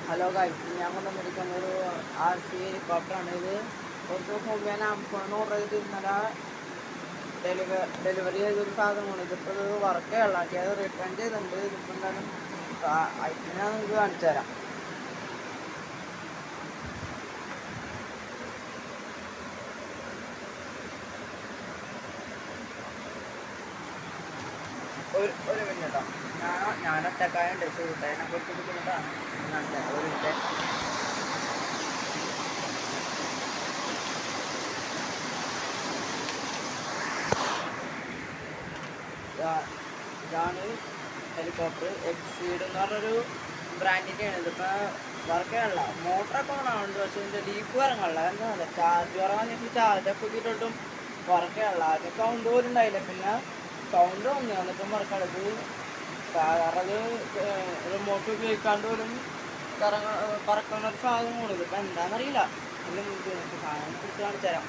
Hello guys, ഞാൻ കൊണ്ടുവന്നിരിക്കുന്ന ഒരു RC ഹെലികോപ്റ്ററാണ്. ഇത് കുറച്ച് ദിവസം മുമ്പ് ഞാൻ ആമസോണിൽ ഓർഡർ ചെയ്ത് ഇന്നലെ ഡെലിവറി ചെയ്തൊരു സാധനമാണ്. ഇതിപ്പോൾ ഇത് വർക്കേ ഉള്ള അത് റിട്ടേൺ ചെയ്തിട്ടുണ്ട്. ഇതിപ്പോൾ എന്തായാലും ഐറ്റം ഞാൻ നിങ്ങൾക്ക് കാണിച്ചു തരാം. ഒരു മിനിറ്റ്, ഞാൻ ഒറ്റക്കായുണ്ട് സുഹൃത്തേനെ കുറച്ച് ബുദ്ധിമുട്ടാണ്. ഒരു മിനിറ്റ്. ഇതാണ് ഹെലികോപ്റ്റർ. എക്സീഡ് എന്ന് പറഞ്ഞൊരു ബ്രാൻഡിൻ്റെയാണ്. ഇതിപ്പോൾ വർക്കാണല്ല, മോട്ടറൊക്കെ ഓണാവുന്നുണ്ട്, പക്ഷേ ഇതിൻ്റെ ലീഫ് ഇറങ്ങാനുള്ള എന്താ ചാർജ് കുറവാണെങ്കിൽ ചാർജൊക്കെ കുത്തിയിട്ടൊട്ടും വർക്കാണല്ല. ആദ്യം സൗണ്ട് പോലും ഉണ്ടായില്ല, പിന്നെ സൗണ്ട് വന്നു എന്നിട്ടും വർക്കാണത്. സാധാരണ അത് റിമോട്ട് ഉപയോഗിക്കാണ്ട് പോലും പറക്കുന്ന ഒരു സാധനമാണ്. ഇതിപ്പോൾ എന്താണെന്നറിയില്ല. സാധനം കുറിച്ച് കാണിച്ചു തരാം.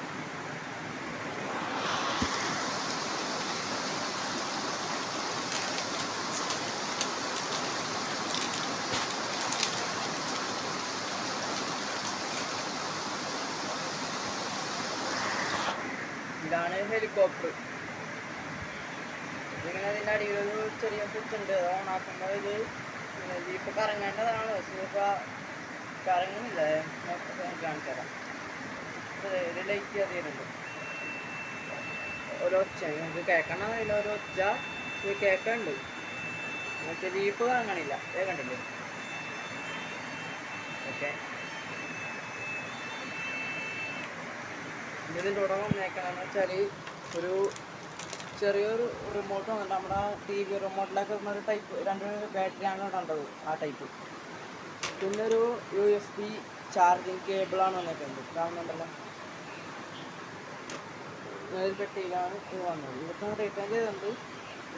ഇതാണ് ഹെലികോപ്റ്റർ. ഇതിങ്ങനെ അതിൻ്റെ അടിയിലൊരു ചെറിയ സ്വിച്ച് ഉണ്ട്. അത് ഓണാക്കുമ്പോൾ ഇത് ജീപ്പ് കറങ്ങേണ്ടതാണ്. പക്ഷേ ഇപ്പോൾ കറങ്ങുന്നില്ല. കാണിച്ചു തരാം. ഒരു ലൈറ്റ് അതിലുണ്ട്, ഒരൊച്ച നിങ്ങൾക്ക് കേൾക്കണം. അതിലൊരൊച്ച ഇത് കേൾക്കുന്നുണ്ട്, പക്ഷേ ജീപ്പ് കറങ്ങണില്ല. കണ്ടില്ലേ? ഓക്കെ, ഇതിൻ്റെ കൂടെ വന്നേക്കണമെന്ന് വെച്ചാൽ ഒരു ചെറിയൊരു റിമോട്ട് വന്നിട്ട് നമ്മുടെ TV റിമോട്ടിലൊക്കെ ഒരു ടൈപ്പ് 2 ബാറ്ററിയാണ് കണ്ടത്, ആ ടൈപ്പ്. പിന്നെ ഒരു USB ചാർജിങ് കേബിളാണ് വന്നിട്ടുണ്ട്. കാണുന്നുണ്ടല്ലോ, ഒരു പെട്ടിയിലാണ് ഇത് വന്നത്. ഇതൊക്കെ റിട്ടേൺ ചെയ്തിട്ടുണ്ട്.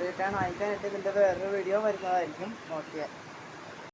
റിട്ടേൺ അയക്കാനായിട്ട് ഇതിൻ്റെ വേറൊരു വീഡിയോ വരുന്നതായിരിക്കും. ഓക്കെ.